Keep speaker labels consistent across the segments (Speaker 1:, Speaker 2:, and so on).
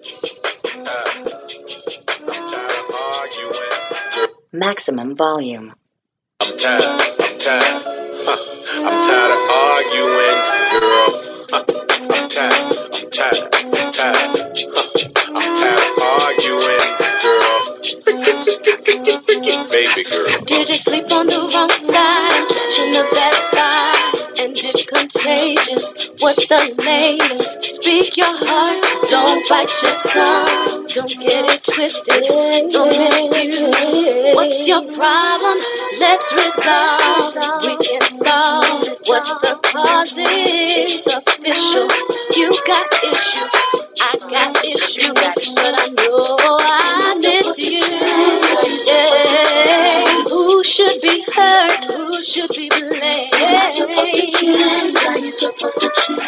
Speaker 1: I'm tired of arguing.
Speaker 2: Maximum volume.
Speaker 1: I'm tired. I'm tired. I'm tired of arguing, girl. I'm tired. I'm tired. I'm tired. I'm tired of arguing, girl. Baby girl.
Speaker 3: Did you sleep on the wrong side? Catching a bad vibe and it's contagious. What's the latest? Speak your heart, don't bite your tongue. Don't get it twisted, don't misuse. What's your problem? Let's resolve. We can solve. What's the cause? It's official. You got issues, I got issues, but I know I miss you. Yeah. Who should be hurt? Who should be blamed? Am I supposed to change? Are you supposed to change?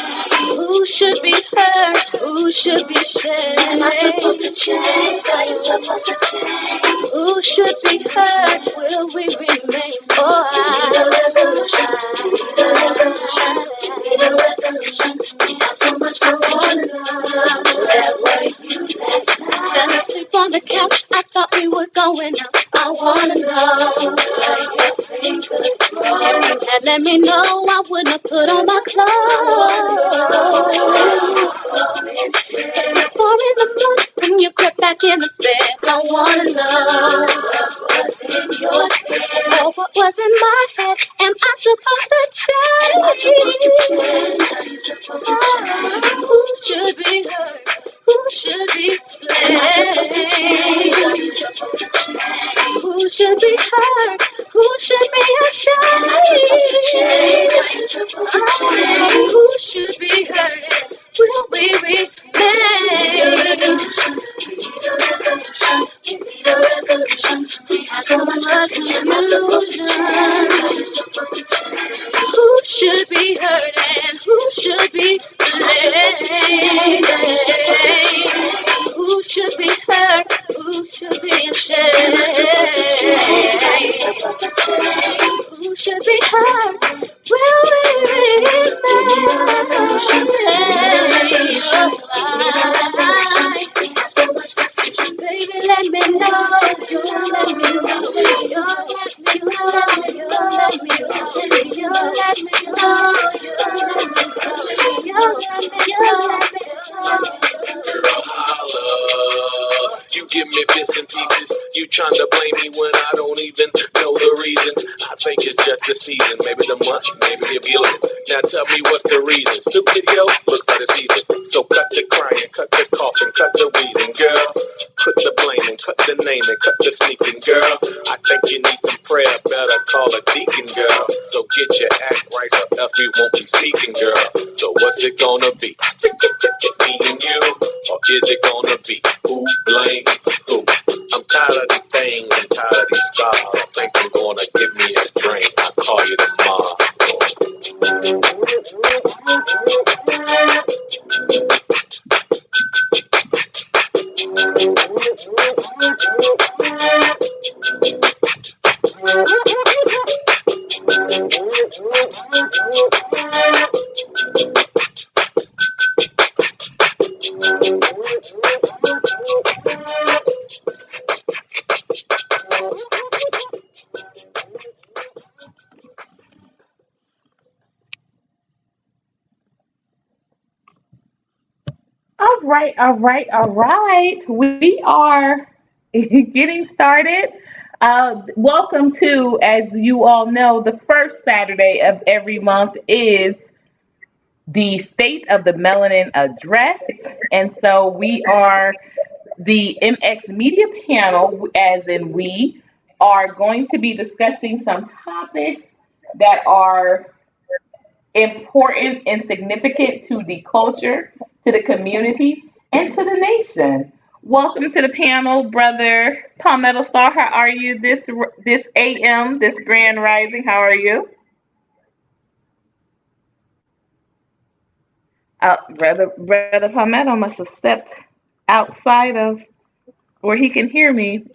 Speaker 3: Who should be hurt? Who should be shamed? Am I supposed to change? Are you supposed to change? Who should be hurt? Will we remain? Oh, I need a resolution. Need a resolution. Need a resolution. We have so much going on. Where were you last night? Fell asleep on the couch. I thought we were going out. I wanna know where your fingers go. If you had let me know, I wouldn't have put on my clothes. It was 4 in the morning when you crept back in the bed. I wanna know what was in your head. Oh, what was in my head? Am I supposed to change? Am I supposed to change? Are you supposed to change? Who should be hurt? Who should be blamed? Am I supposed to change? Are you supposed to change? Who should be hurt? Who should be ashamed? Am I supposed to change? Are you supposed to change? Who should be hurt? Will we remain? We need a resolution. We need a resolution. We need a resolution. We have so much confusion. Am I supposed to change? Are you supposed to change? Who should be hurt and who should be blamed? Who should be hurt? Who should be ashamed? Who should be hurt? Will we remain? Baby, let me know. You let me know. You let me know. You let me know. You let me know. You let me know.
Speaker 1: Girl, holla. You give me bits and pieces. You tryna blame me when I don't even know the reason. I think it's just the season. Maybe the month, maybe you're feeling it. Now tell me what's the reason. Stupid, yo, looks like it's even. So cut the crying, cut the coughing, cut the wheezing, girl. Put the blaming, cut the naming, cut the sneaking, girl. I think you need some prayer, better call a deacon, girl. So get your act right, or else we won't be speaking, girl. So what's it gonna be? Me and you, or is it gonna be who blame who? I'm tired of these things, I'm tired of these scars. I think I'm gonna give me a drink. I'll call you tomorrow.
Speaker 4: All right. We are getting started. Welcome to, as you all know, the first Saturday of every month is the State of the Melanin Address. And so we are the MX Media panel, as in we are going to be discussing some topics that are important and significant to the culture, to the community, and to the nation. Welcome to the panel, brother Palmetto Star. How are you this AM, this grand rising? How are you? Brother Palmetto must have stepped outside of where he can hear me,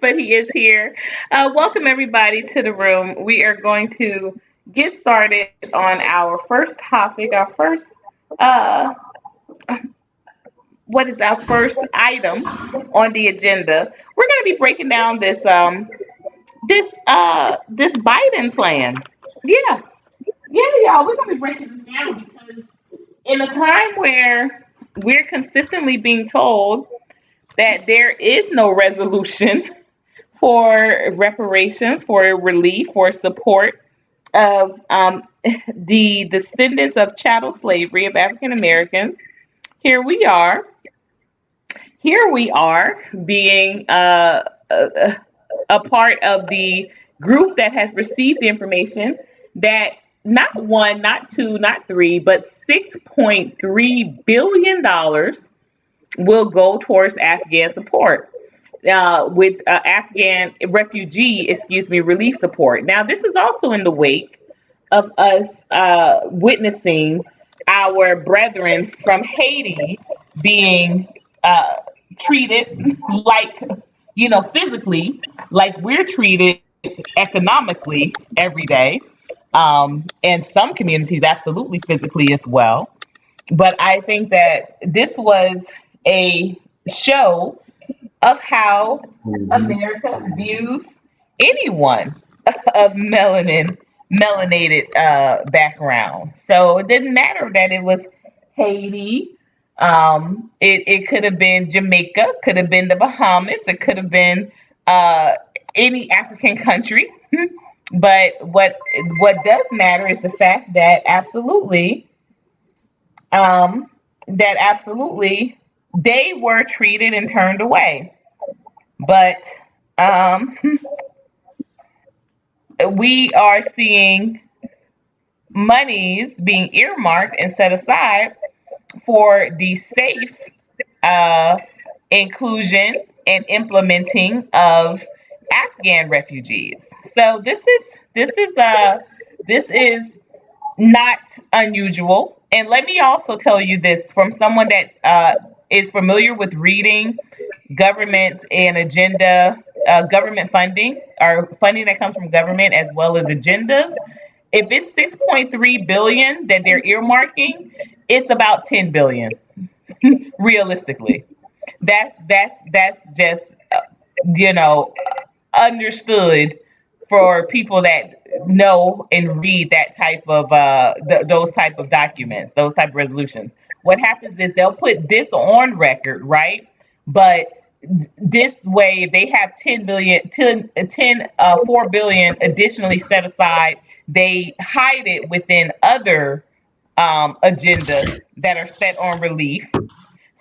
Speaker 4: but he is here. Welcome everybody to the room. We are going to get started on our first topic, our first uh, what is our first item on the agenda? We're going to be breaking down this Biden plan. Yeah, yeah, y'all. We're going to be breaking this down because in a time where we're consistently being told that there is no resolution for reparations, for relief, for support of the descendants of chattel slavery of African Americans. Here we are. Here we are being a part of the group that has received the information that not one, not two, not three, but $6.3 billion will go towards Afghan support. With Afghan refugee, excuse me, relief support. Now, this is also in the wake of us witnessing our brethren from Haiti being treated like, physically, like we're treated economically every day. And some communities absolutely physically as well. But I think that this was a show of how America views anyone of melanated background. So it didn't matter that it was Haiti. It could have been Jamaica, could have been the Bahamas, it could have been uh, any African country. But what does matter is the fact um, that absolutely they were treated and turned away. But um, we are seeing monies being earmarked and set aside for the safe uh, inclusion and implementing of Afghan refugees. So this is not unusual. And let me also tell you this from someone that is familiar with reading government and agenda, government funding or funding that comes from government as well as agendas. If it's 6.3 billion that they're earmarking, it's about 10 billion realistically. That's just you know understood for people that know and read that type of those type of documents, those type of resolutions. What happens is they'll put this on record, right? But this way, if they have 10 billion, 4 billion additionally set aside, they hide it within other agendas that are set on relief.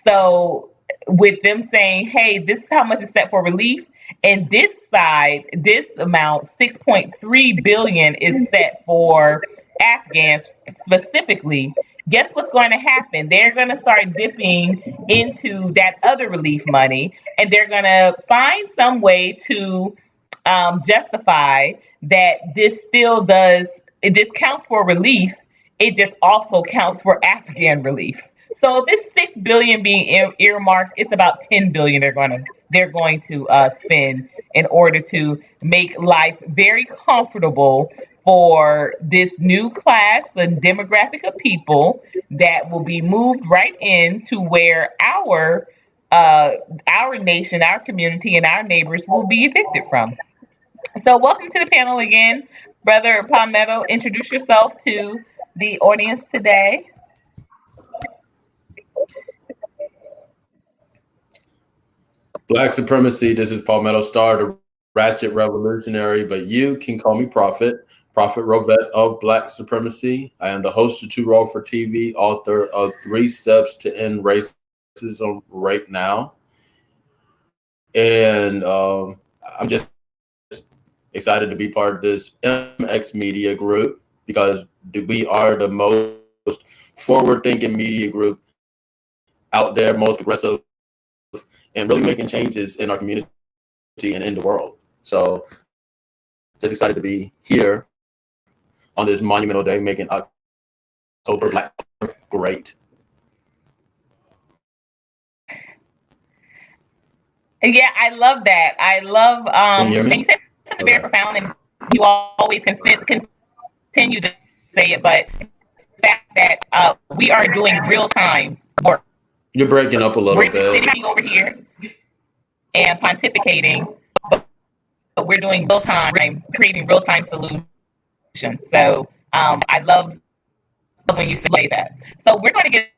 Speaker 4: So with them saying, hey, this is how much is set for relief, and this side, this amount, 6.3 billion is set for Afghans specifically. Guess what's going to happen? They're going to start dipping into that other relief money, and they're going to find some way to justify that this still does, this counts for relief. It just also counts for Afghan relief. So if it's 6 billion being earmarked, it's about 10 billion they're going to spend in order to make life very comfortable for this new class and demographic of people that will be moved right into where our nation, our community, and our neighbors will be evicted from. So welcome to the panel again, Brother Palmetto. Introduce yourself to the audience today.
Speaker 2: Black supremacy. This is Palmetto Star, the ratchet revolutionary, but you can call me Prophet Rovette of Black Supremacy. I am the host of Two Roll for TV, author of 3 Steps to End Racism Right Now. And I'm just excited to be part of this MX Media group because we are the most forward-thinking media group out there, most progressive, and really making changes in our community and in the world. So just excited to be here on this monumental day, making October Black great.
Speaker 4: Yeah, I love that. I love
Speaker 2: Can you hear
Speaker 4: and
Speaker 2: me?
Speaker 4: you said something very
Speaker 2: Okay.
Speaker 4: profound, and you always continue to say it, but the fact that we are doing real time work.
Speaker 2: You're breaking up a little
Speaker 4: We're just
Speaker 2: bit.
Speaker 4: sitting over here and pontificating, but we're doing real time, creating real time solutions. So I love when you say that. So we're going to get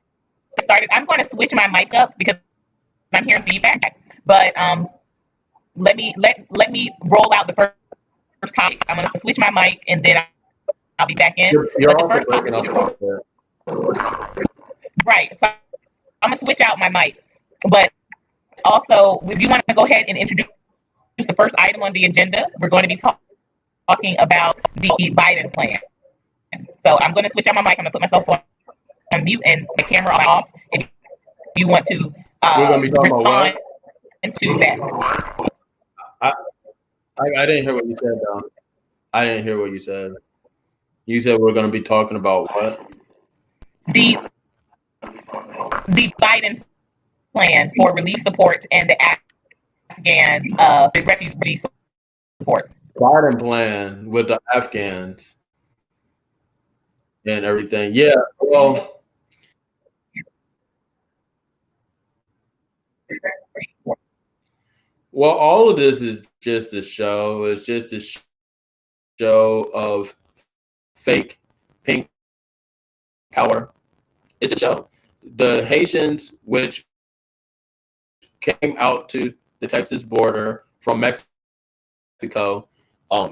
Speaker 4: started. I'm going to switch my mic up because I'm hearing feedback. But let me roll out the first topic. I'm going to switch my mic and then I'll be back in.
Speaker 2: You're
Speaker 4: But the
Speaker 2: also
Speaker 4: first
Speaker 2: breaking
Speaker 4: topic,
Speaker 2: up a little bit.
Speaker 4: right? So I'm gonna switch out my mic. But also, if you want to go ahead and introduce the first item on the agenda, we're going to be talking about the Biden plan. So I'm going to switch out my mic. I'm going to put myself on mute and the camera off. If you want to
Speaker 2: We're gonna be talking about
Speaker 4: respond
Speaker 2: what?
Speaker 4: to that,
Speaker 2: I, I didn't hear what you said, though. I didn't hear what you said. You said we're gonna be talking about what?
Speaker 4: the the Biden plan for relief support and the Afghan the refugee support.
Speaker 2: Biden plan with the Afghans and everything. Yeah. Well, all of this is just a show. It's just a show of fake pink power. It's a show. The Haitians, which came out to the Texas border from Mexico,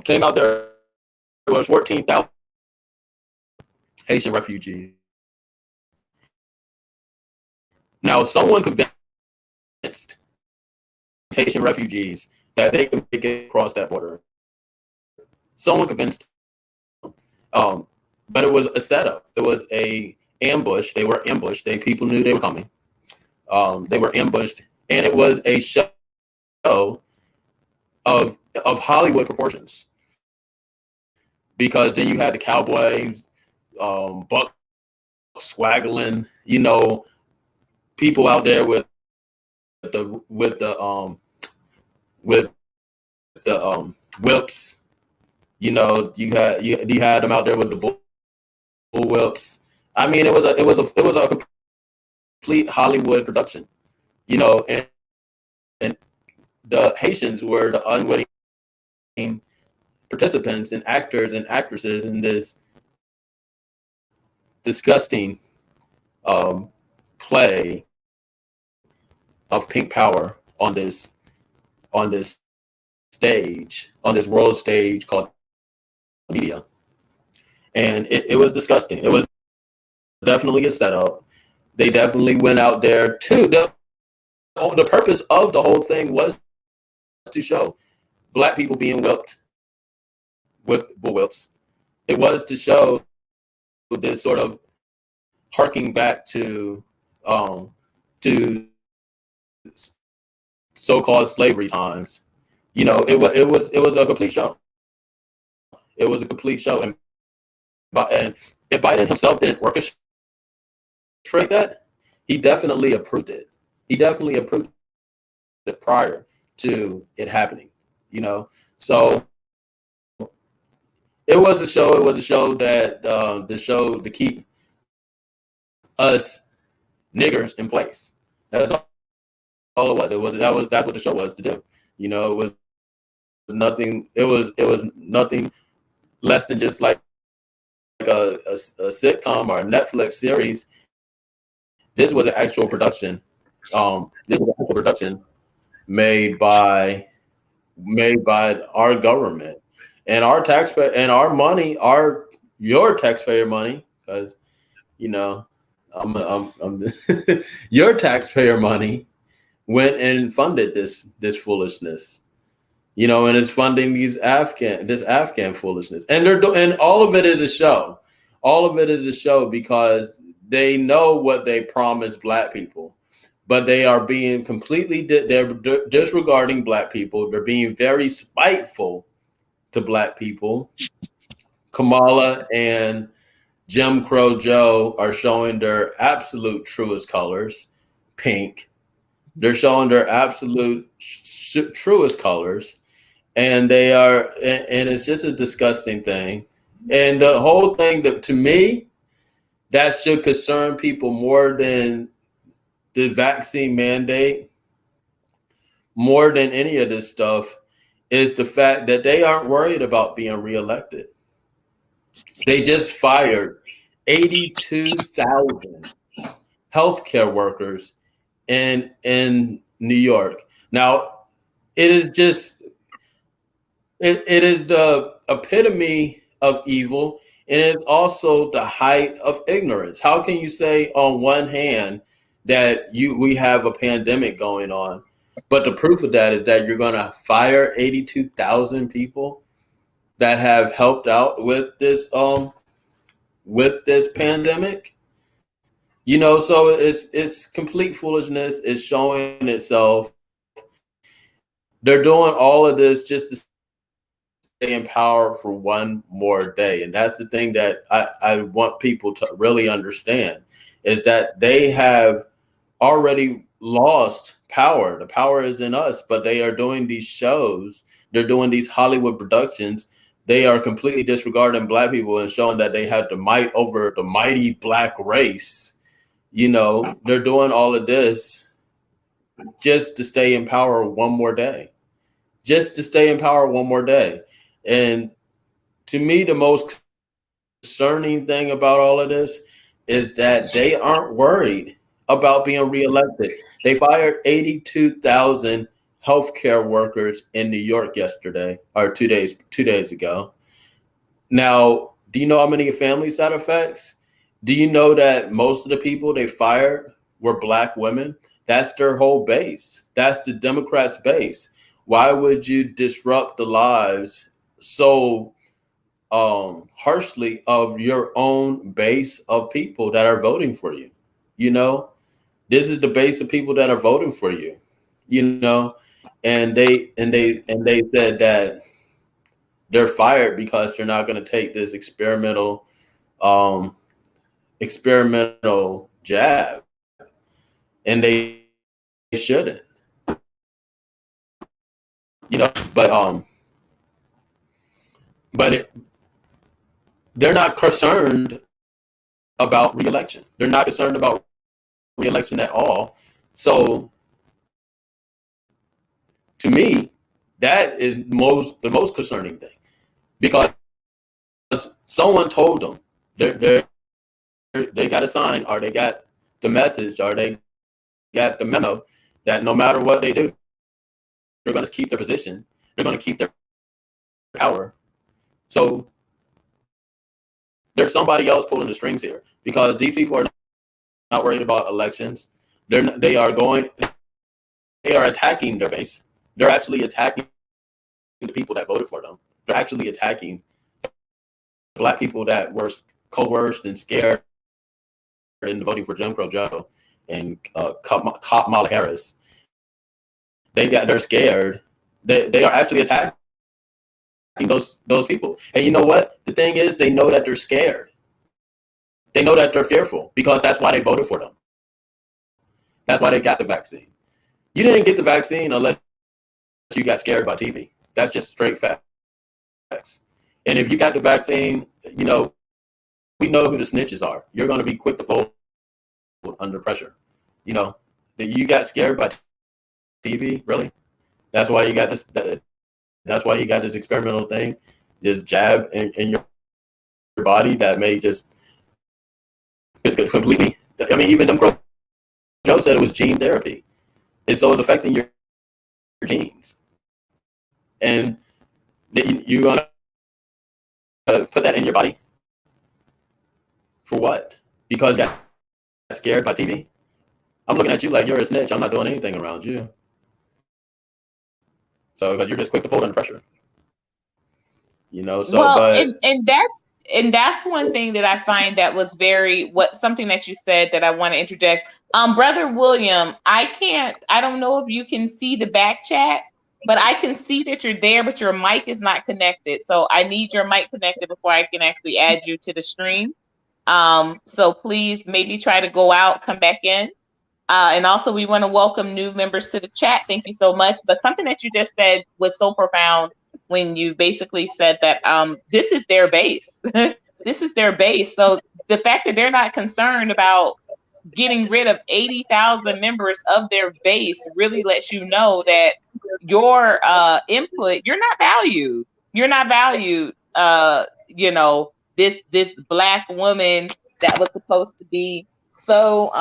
Speaker 2: came out there. There was 14,000 Haitian refugees. Now, someone convinced Haitian refugees that they can make it across that border. Someone convinced them. But it was a setup. It was a ambush. They were ambushed. People knew they were coming. They were ambushed, and it was a show of Hollywood proportions. Because then you had the cowboys, buck swaggling, people out there with the whips. You had them out there with the bull whips. I mean, it was a complete Hollywood production. And the Haitians were the unwitting participants and actors and actresses in this disgusting play of pink power on this stage, on this world stage called media. And it was disgusting. It was definitely a setup. They definitely went out there to the purpose of the whole thing was to show black people being whipped with bullwhips. It was to show this sort of harking back to to so-called slavery times. It was a complete show. It was a complete show, and if Biden himself didn't orchestrate that, he definitely approved it. He definitely approved it prior to it happening. So it was a show. It was a show that to keep us niggers in place. That's all it was. That's what the show was to do. It was nothing. It was nothing less than just like a sitcom or a Netflix series. This was an actual production. This was an actual production made by our government and our taxpayer and our money, your taxpayer money, because I'm your taxpayer money went and funded this foolishness. And it's funding this Afghan foolishness, and and all of it is a show. All of it is a show because they know what they promised black people, but they are being they're disregarding black people. They're being very spiteful to black people. Kamala and Jim Crow Joe are showing their absolute truest colors, pink. They're showing their absolute truest colors. And they are, and it's just a disgusting thing. And the whole thing, that to me, that should concern people more than the vaccine mandate, more than any of this stuff, is the fact that they aren't worried about being reelected. They just fired 82,000 healthcare workers in New York. Now, it is just it is the epitome of evil, and it's also the height of ignorance. How can you say on one hand that we have a pandemic going on, but the proof of that is that you're going to fire 82,000 people that have helped out with this pandemic? So it's complete foolishness. It's showing itself. They're doing all of this just to stay in power for one more day. And that's the thing that I want people to really understand, is that they have already lost power. The power is in us, but they are doing these shows. They're doing these Hollywood productions. They are completely disregarding Black people and showing that they have the might over the mighty Black race. They're doing all of this just to stay in power one more day. Just to stay in power one more day. And to me, the most concerning thing about all of this is that they aren't worried about being reelected. They fired 82,000 healthcare workers in New York yesterday, or 2 days ago. Now, do you know how many families that affects? Do you know that most of the people they fired were Black women? That's their whole base. That's the Democrats' base. Why would you disrupt the lives so harshly of your own base of people that are voting for you? This is the base of people that are voting for you. And they said that they're fired because they're not going to take this experimental jab, and they shouldn't. But they're not concerned about reelection. They're not concerned about reelection at all. So, to me, that is the most concerning thing, because someone told them they got a sign, or they got the message, or they got the memo that no matter what they do, they're going to keep their position. They're going to keep their power. So there's somebody else pulling the strings here, because these people are not worried about elections. They are attacking their base. They're actually attacking the people that voted for them. They're actually attacking Black people that were coerced and scared into voting for Jim Crow Joe and Kamala Harris. They're scared. They are actually attacking those people. And you know what? The thing is, they know that they're scared. They know that they're fearful, because that's why they voted for them. That's why they got the vaccine. You didn't get the vaccine unless you got scared by TV. That's just straight facts. And if you got the vaccine, we know who the snitches are. You're going to be quick to fold under pressure. That you got scared by TV, really? That's why you got this. That's why you got this experimental thing, this jab in your body that may just completely. I mean, even Joe said it was gene therapy, and so it's affecting your genes. And you're gonna put that in your body for what? Because you got scared by TV? I'm looking at you like you're a snitch. I'm not doing anything around you. So, because you're just quick to fold under pressure.
Speaker 4: And that's one thing that I find that was something that you said that I want to interject. Brother William, I don't know if you can see the back chat, but I can see that you're there, but your mic is not connected. So I need your mic connected before I can actually add you to the stream. So please maybe try to go out, come back in. And also we want to welcome new members to the chat. Thank you so much. But something that you just said was so profound when you basically said that this is their base. This is their base. So the fact that they're not concerned about getting rid of 80,000 members of their base really lets you know that your input, you're not valued. You're not valued. This black woman that was supposed to be so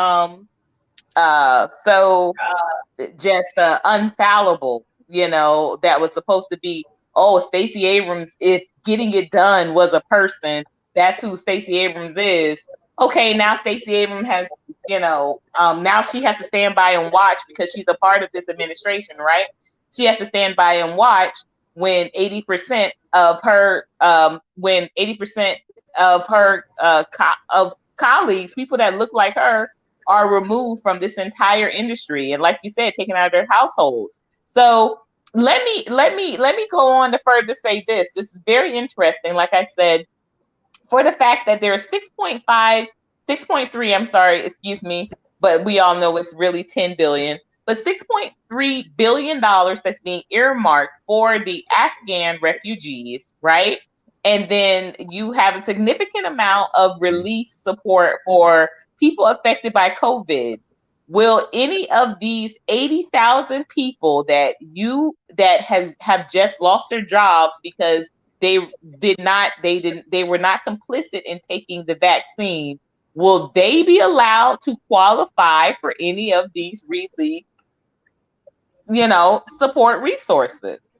Speaker 4: just unfallible, that was supposed to be, oh, Stacey Abrams, if getting it done was a person, that's who Stacey Abrams is. Okay, now Stacey Abrams has, now she has to stand by and watch because she's a part of this administration, right? She has to stand by and watch when 80% of her, of colleagues, people that look like her, are removed from this entire industry, and like you said, taken out of their households. So let me go on to further say this. This is very interesting. Like I said, for the fact that there are 6.3, I'm sorry, excuse me, but we all know it's really 10 billion, but $6.3 billion that's being earmarked for the Afghan refugees, right? And then you have a significant amount of relief support for people affected by COVID. Will any of these 80,000 people that have just lost their jobs because they were not complicit in taking the vaccine, will they be allowed to qualify for any of these relief, support resources?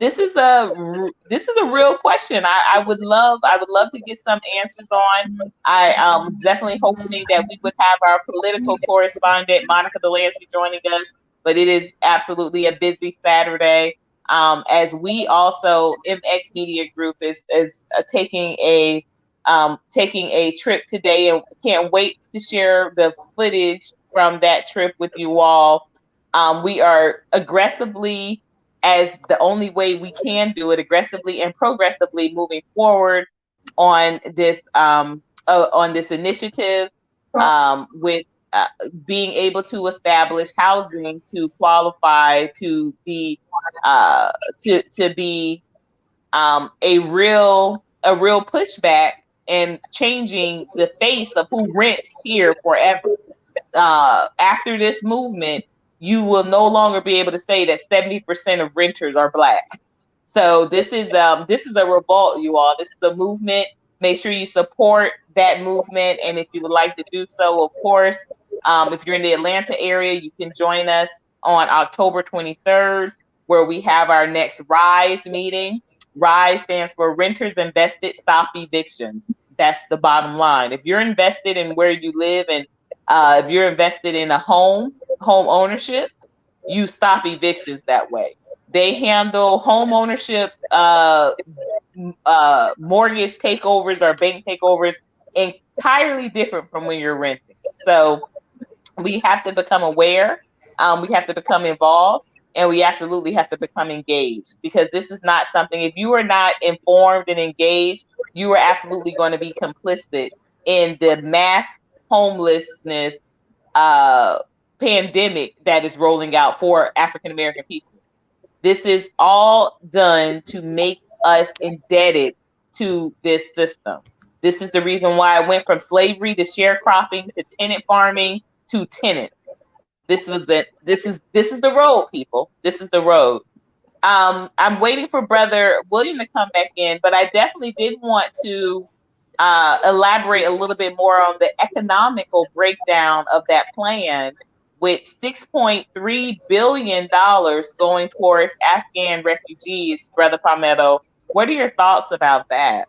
Speaker 4: This is a real question. I would love to get some answers on. I definitely hoping that we would have our political correspondent Monica Delancey joining us, but it is absolutely a busy Saturday. As we also MX Media Group is taking a trip today, and can't wait to share the footage from that trip with you all. We are aggressively, as the only way we can do it, aggressively and progressively moving forward on this initiative, with being able to establish housing to qualify to be a real pushback and changing the face of who rents here forever. After this movement, you will no longer be able to say that 70% of renters are Black. So this is a revolt, you all. This is a movement. Make sure you support that movement, and if you would like to do so, of course, if you're in the Atlanta area, you can join us on October 23rd, where we have our next R.I.S.E meeting. R.I.S E stands for Renters Invested Stop Evictions. That's the bottom line. If you're invested in where you live, and if you're invested in a home ownership, you stop evictions that way. They handle home ownership, mortgage takeovers or bank takeovers entirely different from when you're renting. So we have to become aware. We have to become involved, and we absolutely have to become engaged, because this is not something, if you are not informed and engaged, you are absolutely going to be complicit in the mass homelessness pandemic that is rolling out for African American people. This is all done to make us indebted to this system. This is the reason why I went from slavery to sharecropping to tenant farming to tenants. This is the road, people. This is the road. I'm waiting for Brother William to come back in, but I definitely did want to elaborate a little bit more on the economical breakdown of that plan, with $6.3 billion going towards Afghan refugees. Brother Palmetto, what are your thoughts about that?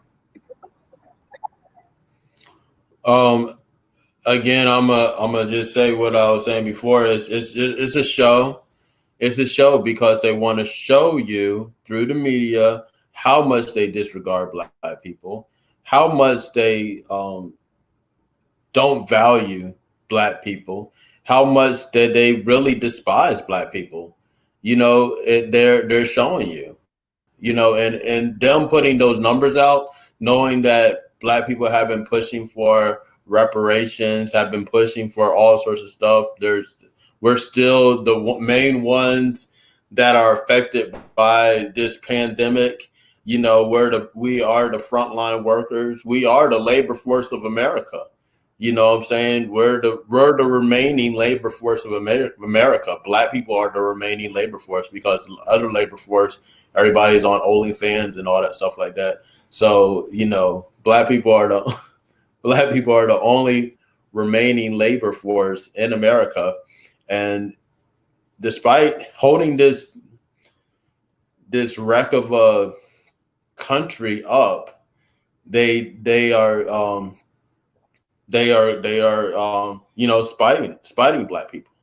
Speaker 2: Again, I'm gonna just say what I was saying before. It's a show. It's a show because they want to show you through the media how much they disregard Black people, how much they don't value Black people, how much that they really despise Black people. They're showing you. And them putting those numbers out, knowing that Black people have been pushing for reparations, have been pushing for all sorts of stuff. We're still the main ones that are affected by this pandemic. We are the frontline workers. We are the labor force of America. You know what I'm saying? We're the remaining labor force of America. Black people are the remaining labor force because other labor force, everybody's on OnlyFans and all that stuff like that. So black people are the black people are the only remaining labor force in America, and despite holding this wreck of a country up, they are spiting black people.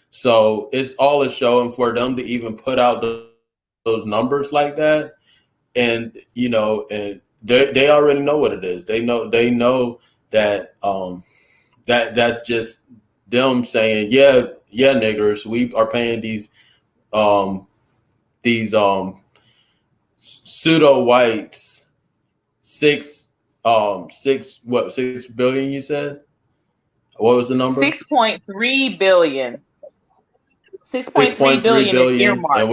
Speaker 2: So it's all a show, and for them to even put out those numbers like that, and and they already know what it is. They know that that's just them saying, yeah, niggers, we are paying um these pseudo whites six billion, you said? What was the number?
Speaker 4: 6.3 billion. 6.3
Speaker 2: 6.3
Speaker 4: billion is
Speaker 2: billion, and
Speaker 4: earmarked.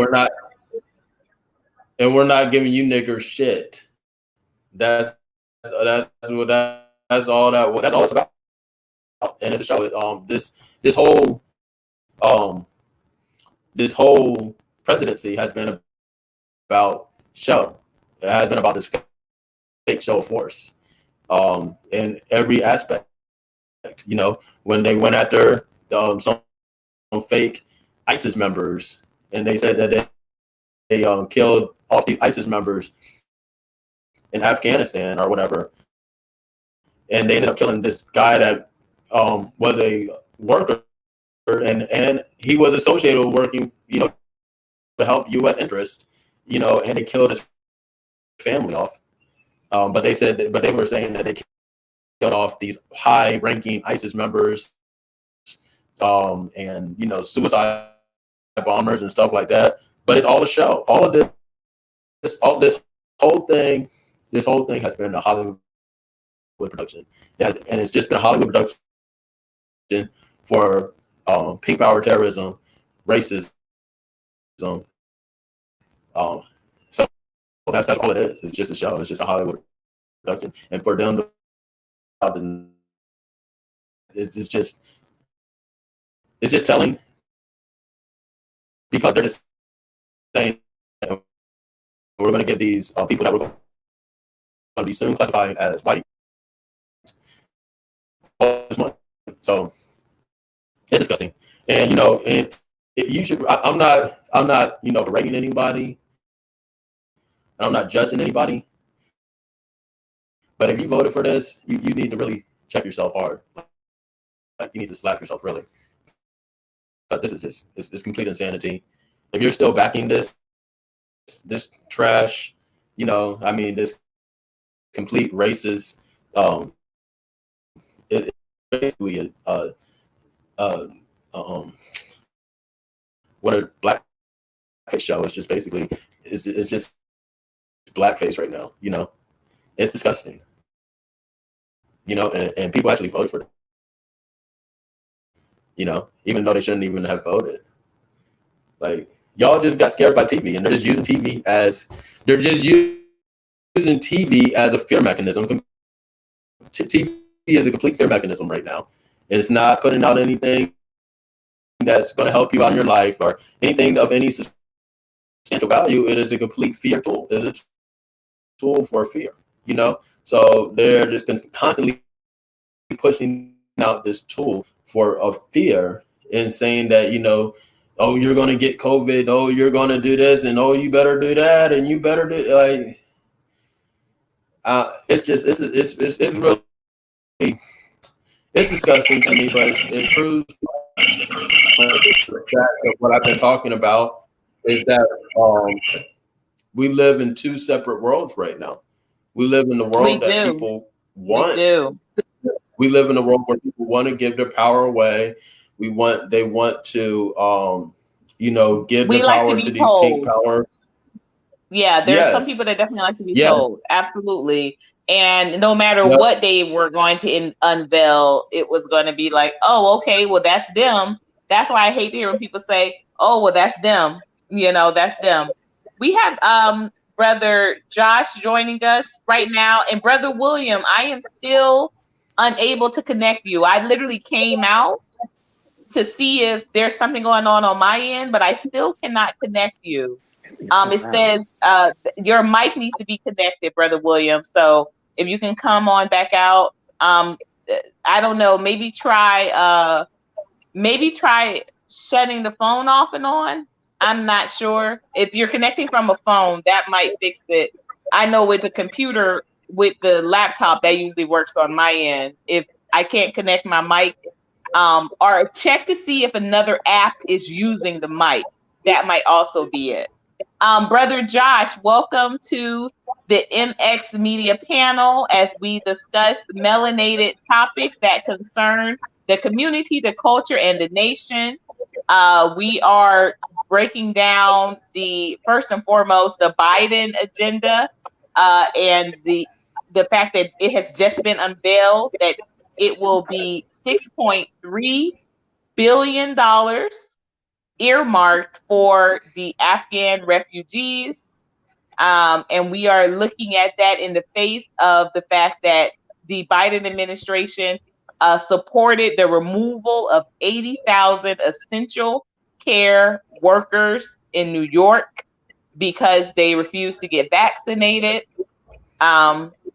Speaker 2: we're not giving you niggers shit. That's all it's about. And it's a show. This whole um this whole presidency has been about show. It has been about this fake show of force. In every aspect. When they went after some fake ISIS members, and they said that they killed all the ISIS members in Afghanistan or whatever, and they ended up killing this guy that was a worker, and he was associated with working, to help U.S. interests, and they killed his family off. But they were saying that they killed off these high-ranking ISIS members, and suicide bombers and stuff like that. But it's all a show. All of this whole thing has been a Hollywood production, and it's just been a Hollywood production for pink power terrorism, racism. So that's all it is. It's just a show. It's just a Hollywood production, and for them to it's just telling, because they're just saying we're going to give these people that we're going to be soon classified as white all this money. So it's disgusting, and you should. I'm not berating anybody, and I'm not judging anybody. But if you voted for this, you need to really check yourself hard. Like, you need to slap yourself, really. But this is just it's complete insanity. If you're still backing this trash, this complete racist, it's basically what a blackface show. It's just basically it's just blackface right now. It's disgusting. And people actually voted for it. Even though they shouldn't even have voted. Like, y'all just got scared by TV, and they're just using TV as a fear mechanism. TV is a complete fear mechanism right now. It's not putting out anything that's going to help you out in your life or anything of any substantial value. It is a complete fear tool. It is a tool for fear. So they're just constantly pushing out this tool for a fear and saying that, oh, you're going to get COVID. Oh, you're going to do this, and oh, you better do that, and you better do it's really, it's disgusting to me, but it proves that what I've been talking about is that we live in two separate worlds right now. We live in the world that people want. We live in a world where people want to give their power away. They want to, give their power to these pink power.
Speaker 4: Yeah, there's some people that definitely like to be told. Absolutely. And no matter what they were going to unveil, it was going to be like, oh, okay, well, that's them. That's why I hate to hear when people say, oh, well, that's them. That's them. We have Brother Josh joining us right now. And Brother William, I am still unable to connect you. I literally came out to see if there's something going on my end, but I still cannot connect you. It says your mic needs to be connected, Brother William. So if you can come on back out, I don't know, maybe try shutting the phone off and on. I'm not sure. If you're connecting from a phone, that might fix it. I know with the computer, with the laptop, that usually works on my end. If I can't connect my mic, or check to see if another app is using the mic. That might also be it. Brother Josh, welcome to the MX Media panel as we discuss melanated topics that concern the community, the culture, and the nation. We are breaking down first and foremost, the Biden agenda, and the fact that it has just been unveiled that it will be $6.3 billion earmarked for the Afghan refugees. And we are looking at that in the face of the fact that the Biden administration supported the removal of 80,000 essential care workers in New York because they refused to get vaccinated.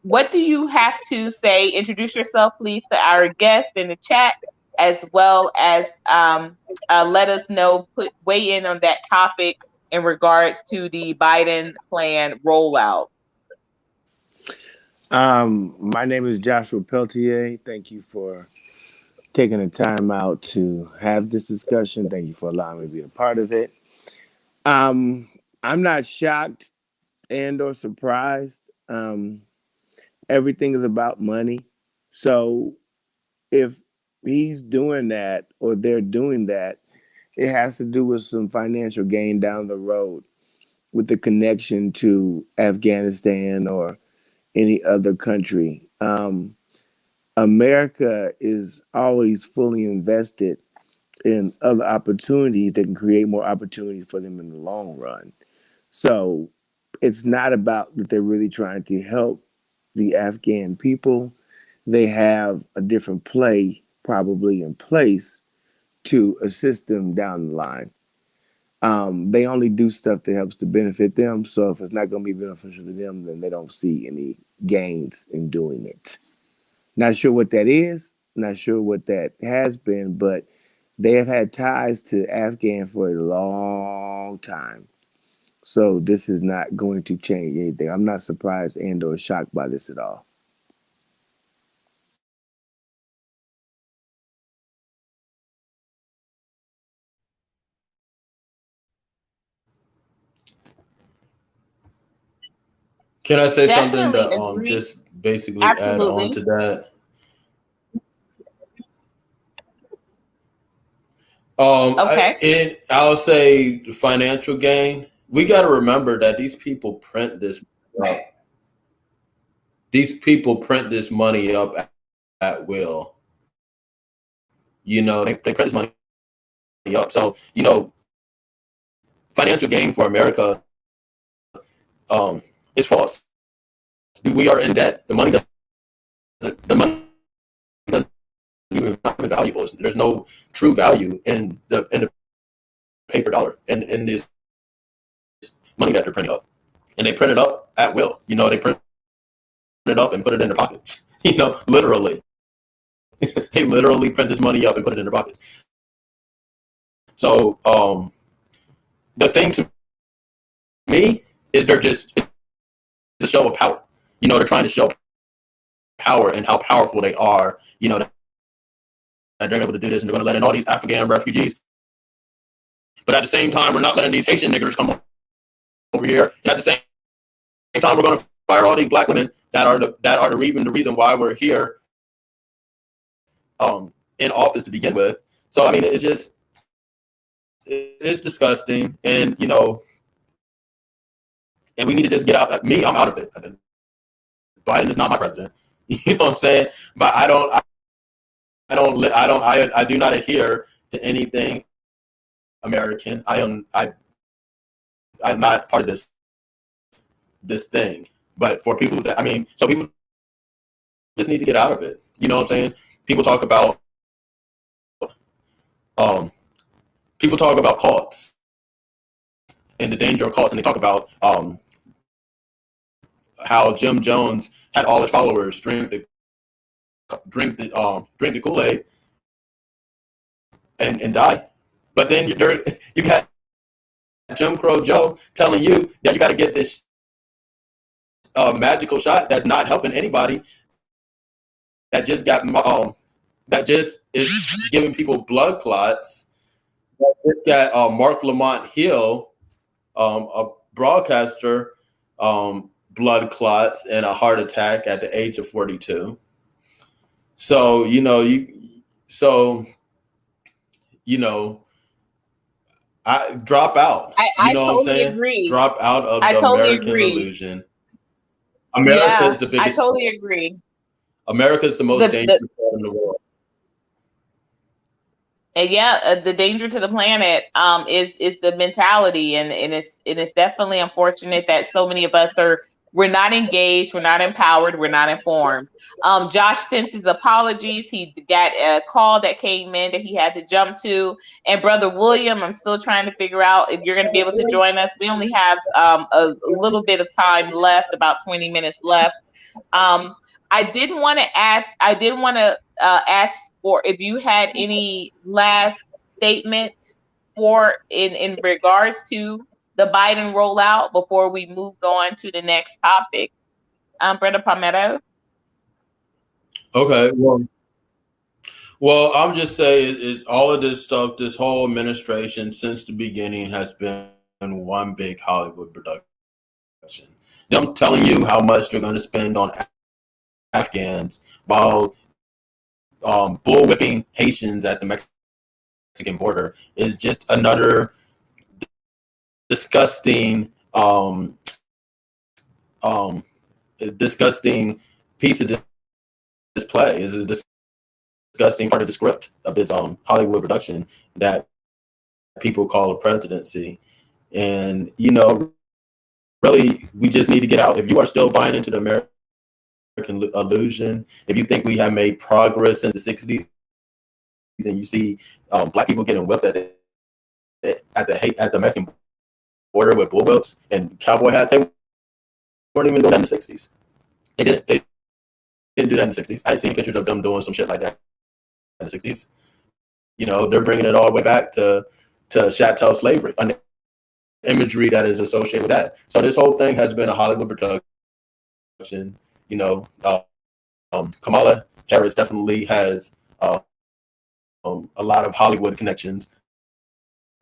Speaker 4: What do you have to say? Introduce yourself, please, to our guest in the chat, as well as let us know, weigh in on that topic in regards to the Biden plan rollout.
Speaker 5: My name is Joshua Peltier. Thank you for taking the time out to have this discussion. Thank you for allowing me to be a part of it. I'm not shocked and or surprised. Everything is about money. So if he's doing that or they're doing that, it has to do with some financial gain down the road with the connection to Afghanistan or any other country. America is always fully invested in other opportunities that can create more opportunities for them in the long run. So it's not about that they're really trying to help the Afghan people. They have a different play probably in place to assist them down the line. They only do stuff that helps to benefit them. So if it's not going to be beneficial to them, then they don't see any gains in doing it. Not sure what that is, not sure what that has been, but they have had ties to Afghan for a long time. So this is not going to change anything. I'm not surprised and or shocked by this at all.
Speaker 2: Can I say something
Speaker 4: Definitely
Speaker 2: that
Speaker 4: agree.
Speaker 2: just basically add on
Speaker 4: Absolutely.
Speaker 2: to that?
Speaker 4: Okay.
Speaker 2: I'll say financial gain. We got to remember that these people print this up. These people print this money up at will. They print this money up. So, financial gain for America is false. We are in debt. The money doesn't even valuable. There's no true value in the paper dollar and in this money that they're printing up. And they print it up at will. They print it up and put it in their pockets. Literally. They literally print this money up and put it in their pockets. So the thing to me is they're just a show of power. They're trying to show power and how powerful they are. That they're able to do this, and they're going to let in all these Afghan refugees. But at the same time, we're not letting these Haitian niggers come over here. And at the same time, we're going to fire all these black women that are the reason why we're here in office to begin with. So I mean, it's disgusting, and and we need to just get out. I'm out of it. Biden is not my president. You know what I'm saying? But I do not adhere to anything American. I'm not part of this. This thing. But for people so people just need to get out of it. You know what I'm saying? People talk about um, people talk about cults and the danger of cults, and they talk about how Jim Jones had all his followers drink the Kool Aid and die. But then you got Jim Crow Joe telling you that you got to get this magical shot that's not helping anybody. That just got that just is giving people blood clots. That just got Mark Lamont Hill, a broadcaster, blood clots and a heart attack at the age of 42. So so you know, I drop out. You
Speaker 4: I
Speaker 2: know what I'm
Speaker 4: totally
Speaker 2: saying?
Speaker 4: agree.
Speaker 2: Drop out of
Speaker 4: I
Speaker 2: the
Speaker 4: totally
Speaker 2: American
Speaker 4: agree.
Speaker 2: illusion. America is
Speaker 4: Yeah,
Speaker 2: the
Speaker 4: I
Speaker 2: biggest.
Speaker 4: totally agree.
Speaker 2: America is the most
Speaker 4: The
Speaker 2: dangerous part in the world.
Speaker 4: And yeah, the danger to the planet is the mentality, and it's definitely unfortunate that so many of us we're not engaged, we're not empowered, we're not informed. Josh sends his apologies. He got a call that came in that he had to jump to, and brother William, I'm still trying to figure out if you're going to be able to join us. We only have a little bit of time left, about 20 minutes left. Um, I didn't want to ask. I didn't want to ask for if you had any last statements for in regards to the Biden rollout before we moved on to the next topic. Brother Palmetto.
Speaker 2: Okay, well, I'm just saying is all of this stuff, this whole administration since the beginning has been one big Hollywood production. Them telling you how much they're going to spend on Afghans while bullwhipping Haitians at the Mexican border is just another disgusting, um, disgusting piece of this play. Is a disgusting part of the script of this Hollywood production that people call a presidency. And really, we just need to get out. If you are still buying into the American illusion, if you think we have made progress since the '60s, and you see black people getting whipped at the Mexican border with bullwhips and cowboy hats, they weren't even doing that in the '60s. They didn't do that in the '60s. I seen pictures of them doing some shit like that in the '60s. They're bringing it all the way back to chattel slavery, an imagery that is associated with that. So this whole thing has been a Hollywood production. Kamala Harris definitely has a lot of Hollywood connections.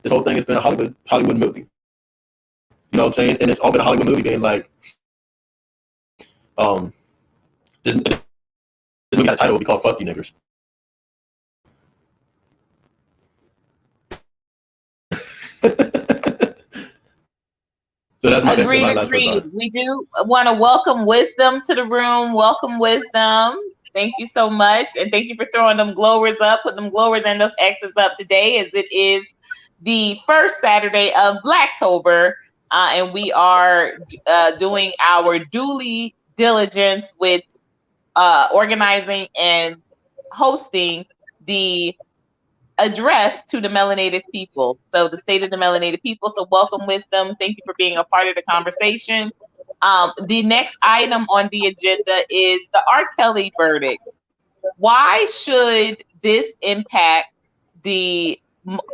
Speaker 2: This whole thing has been a Hollywood movie. You know what I'm saying? And it's all been a Hollywood movie being like, this movie got a title, it'll be called "Fuck You Niggers." So that's my
Speaker 4: Agreed,
Speaker 2: last word on
Speaker 4: agreed.
Speaker 2: it.
Speaker 4: We do want to welcome Wisdom to the room. Welcome, Wisdom. Thank you so much. And thank you for throwing them glowers up, putting them glowers and those X's up today, as it is the first Saturday of Blacktober. And we are doing our duly diligence with organizing and hosting the address to the melanated people. So the state of the melanated people. So welcome, Wisdom. Thank you for being a part of the conversation. The next item on the agenda is the R. Kelly verdict. Why should this impact the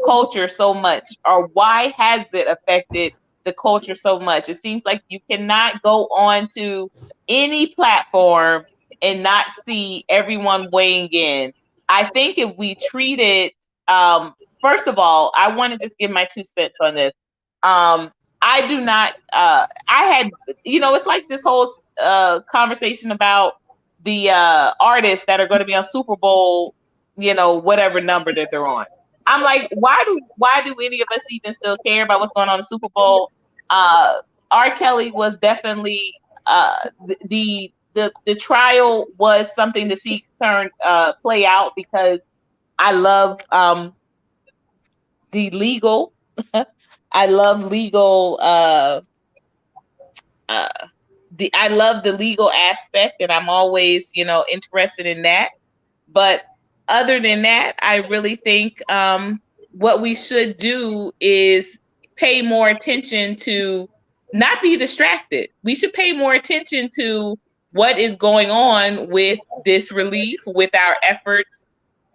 Speaker 4: culture so much, or why has it affected the culture so much? It seems like you cannot go on to any platform and not see everyone weighing in. I think if we treat it, first of all, I want to just give my 2 cents on this. I do not, I had, it's like this whole conversation about the artists that are going to be on Super Bowl, whatever number that they're on. I'm like, why do any of us even still care about what's going on in the Super Bowl? R. Kelly was definitely the trial was something to see play out, because I love the legal I love legal I love the legal aspect, and I'm always, interested in that. But other than that, I really think what we should do is pay more attention to not be distracted. We should pay more attention to what is going on with this relief, with our efforts.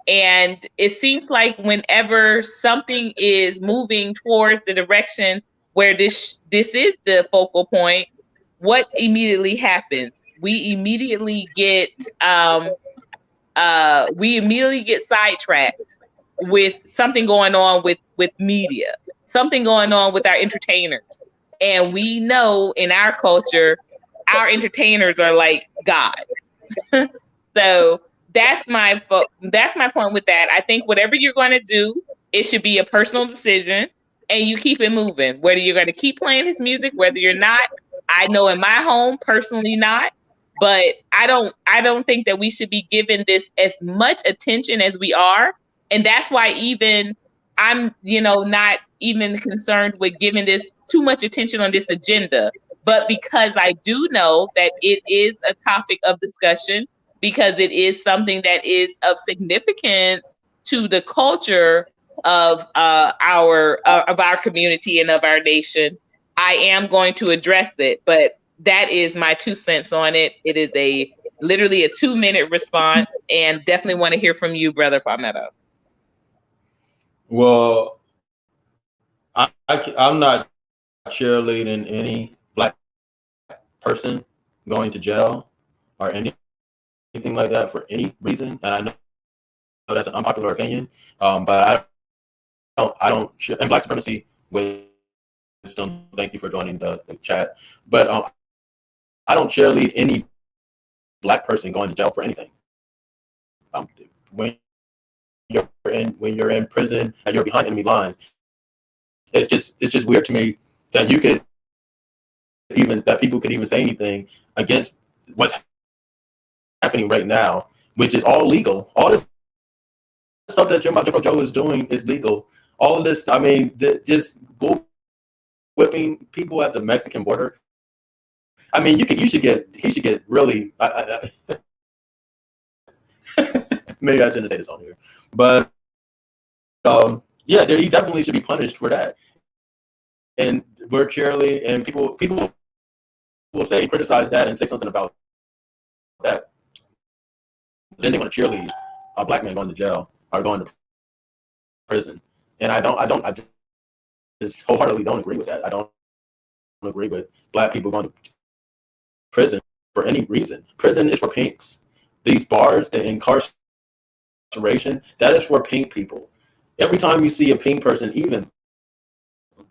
Speaker 4: And it seems like whenever something is moving towards the direction where this is the focal point, what immediately happens? We immediately get sidetracked with something going on with media, something going on with our entertainers. And we know in our culture, our entertainers are like gods. So that's my point with that. I think whatever you're going to do, it should be a personal decision, and you keep it moving. Whether you're going to keep playing his music, whether you're not. I know in my home, personally not, but I don't think that we should be given this as much attention as we are. And that's why even I'm, not even concerned with giving this too much attention on this agenda. But because I do know that it is a topic of discussion, because it is something that is of significance to the culture of our community and of our nation, I am going to address it. But that is my 2 cents on it. It is literally a 2-minute response, and definitely want to hear from you, Brother Palmetto.
Speaker 2: Well, I'm not cheerleading any Black person going to jail or anything like that for any reason, and I know that's an unpopular opinion. But I don't and Black supremacy wisdom. Thank you for joining the chat. But I don't cheerlead any Black person going to jail for anything. When you're in prison and you're behind enemy lines, it's just weird to me that people could even say anything against what's happening right now, which is all legal. All this stuff that Jim Joe is doing is legal. All of this, I mean, just whipping people at the Mexican border. I mean, he should get really. Maybe I shouldn't say this on here, but yeah, he definitely should be punished for that. And we're cheerleading, and people will criticize that and say something about that. Then they want to cheerlead a Black man going to jail or going to prison, and I just wholeheartedly don't agree with that. I don't agree with Black people going to prison for any reason. Prison is for pinks. These bars, the incarceration, that is for pink people. Every time you see a pink person even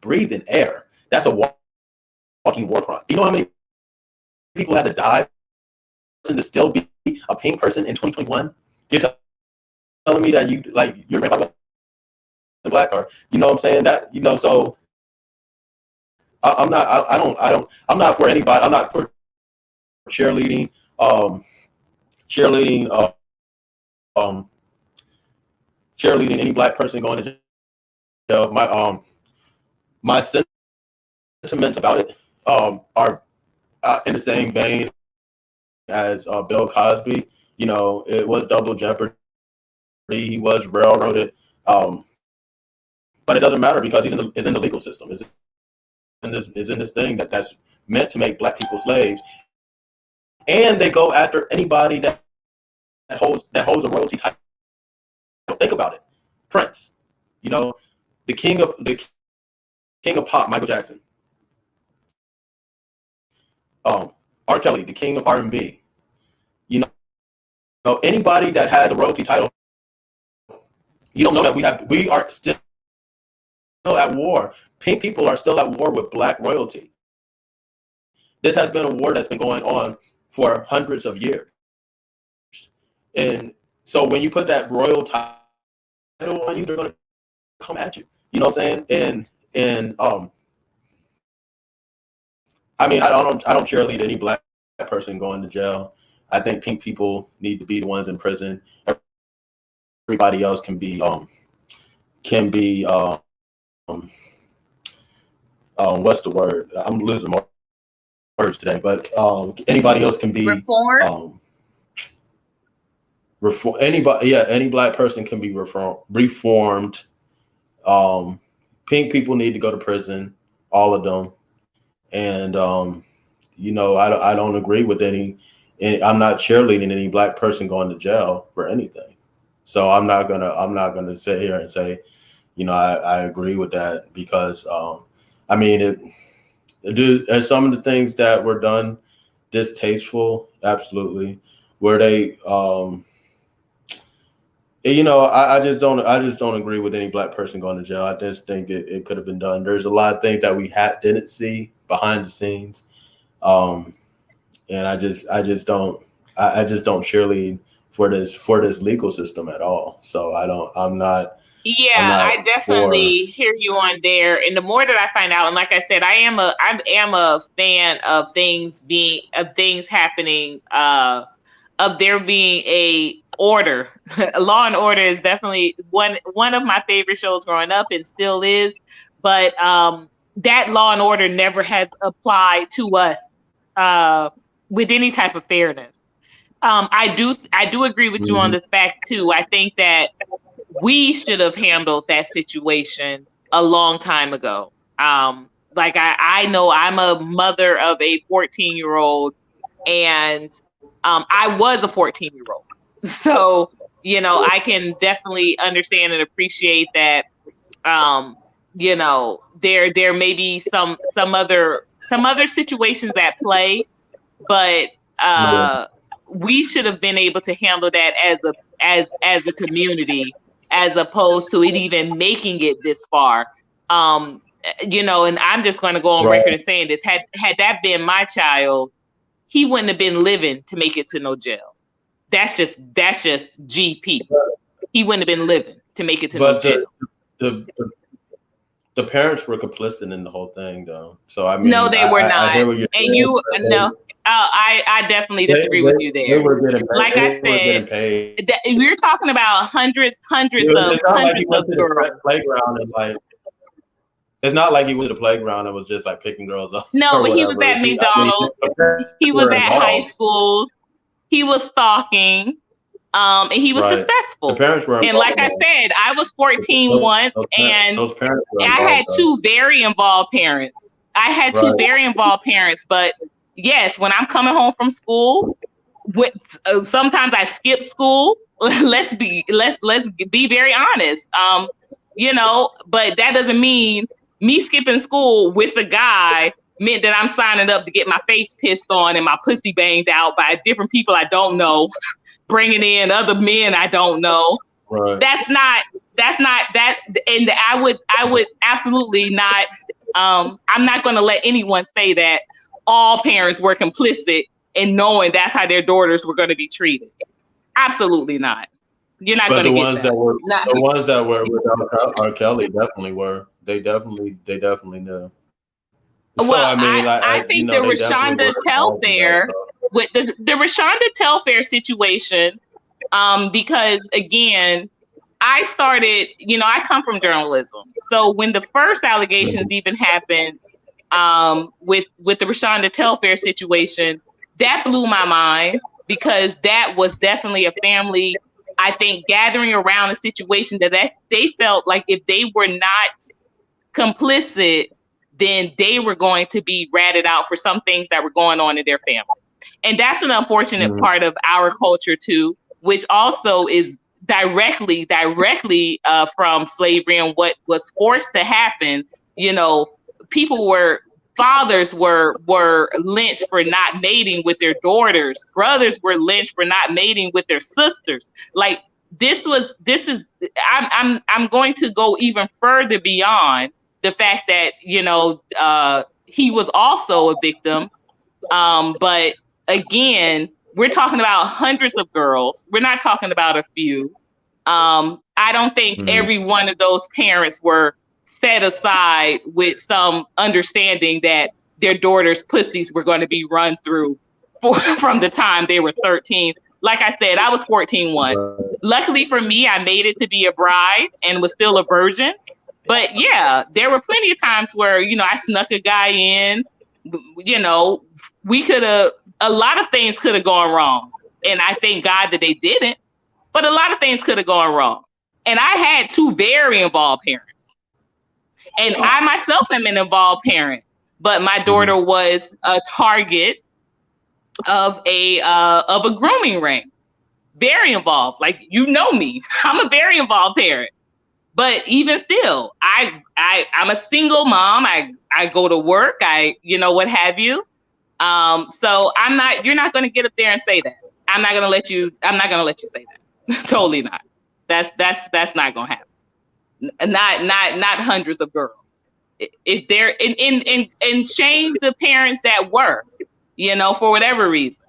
Speaker 2: breathing air, that's a walking war crime. Do you know how many people had to die to still be a pink person in 2021? You're telling me that you're Black, or you know what I'm saying? That, so I'm not for anybody. I'm not for cheerleading cheerleading any Black person going to jail. My sentiments about it are in the same vein as Bill Cosby. It was double jeopardy. He was railroaded, but it doesn't matter because he's in the legal system. Is in this thing that's meant to make Black people slaves, and they go after anybody that holds a royalty title. Think about it. Prince, the king of pop, Michael Jackson. R. Kelly, the king of R&B. Anybody that has a royalty title, you don't know that we are still at war. Pink people are still at war with Black royalty. This has been a war that's been going on for hundreds of years. And so when you put that royal title on you, they're going to come at you. You know what I'm saying? And I mean, I don't cheerlead any Black person going to jail. I think pink people need to be the ones in prison. Everybody else can be what's the word? I'm losing my words today, but anybody else can be anybody, yeah, any black person can be reformed. Pink people need to go to prison, all of them, and I don't agree with any. I'm not cheerleading any black person going to jail for anything. So I'm not gonna sit here and say, I agree with that because I mean some of the things that were done distasteful, absolutely. Were they I just don't agree with any black person going to jail. I just think it could have been done. There's a lot of things that we didn't see behind the scenes. And I just don't cheerlead for this legal system at all. So I'm not
Speaker 1: I definitely hear you on there. And the more that I find out, and like I said, I am a fan of things happening, of there being a order. Law and Order is definitely one of my favorite shows growing up and still is. But that Law and Order never has applied to us with any type of fairness. I do agree with you on this fact too. I think that we should have handled that situation a long time ago. Like I know I'm a mother of a 14-year-old, and I was a 14-year-old. So, I can definitely understand and appreciate that. There may be some other situations at play, but we should have been able to handle that as a community, as opposed to it even making it this far. And I'm just going to go on record and saying this: had that been my child, he wouldn't have been living to make it to no jail. That's just GP. He wouldn't have been living to make it to no jail.
Speaker 2: The parents were complicit in the whole thing, though. So I mean,
Speaker 1: no, they were not.
Speaker 2: I hear what you're saying,
Speaker 1: no. I definitely disagree with you there. Like I said, we're talking about hundreds of girls.
Speaker 2: Playground and it's not like he went to the playground and was just like picking girls up.
Speaker 1: No, but he was at McDonald's. He was at high schools. He was stalking. And he was successful.
Speaker 2: The parents were
Speaker 1: and like I said, I was 14 once, and I had two very involved parents. But yes, when I'm coming home from school, sometimes I skip school. Let's be very honest. But that doesn't mean me skipping school with a guy meant that I'm signing up to get my face pissed on and my pussy banged out by different people I don't know, bringing in other men I don't know.
Speaker 2: Right.
Speaker 1: That's not that. And I would absolutely not. I'm not going to let anyone say that all parents were complicit in knowing that's how their daughters were going to be treated. Absolutely not. You're not going to get that.
Speaker 2: The ones that were with R. Kelly definitely were. They definitely knew. So,
Speaker 1: well, I think the Rashonda Telfair with the Rashonda Telfair situation, because again, I started, I come from journalism. So when the first allegations even happened, with the Rashonda Telfair situation, that blew my mind, because that was definitely a family, I think, gathering around a situation that they felt like if they were not complicit, then they were going to be ratted out for some things that were going on in their family. And that's an unfortunate part of our culture too, which also is directly from slavery and what was forced to happen. Fathers were lynched for not mating with their daughters. Brothers were lynched for not mating with their sisters. Like I'm going to go even further beyond the fact that, he was also a victim. But again, we're talking about hundreds of girls. We're not talking about a few. I don't think every one of those parents were set aside with some understanding that their daughters' pussies were going to be run through from the time they were 13. Like I said, I was 14 once. Luckily for me, I made it to be a bride and was still a virgin. But yeah, there were plenty of times where, I snuck a guy in
Speaker 6: you know, a lot of things could have gone wrong. And I thank God that they didn't, but a lot of things could have gone wrong. And I had two very involved parents. And I myself am an involved parent, but my daughter was a target of a grooming ring. Very involved. Like, you know me. I'm a very involved parent. But even still, I'm a single mom. I go to work. What have you. So you're not going to get up there and say that. I'm not going to let you say that. Totally not. That's not going to happen. Not hundreds of girls. If they're and shame the parents that were, for whatever reason.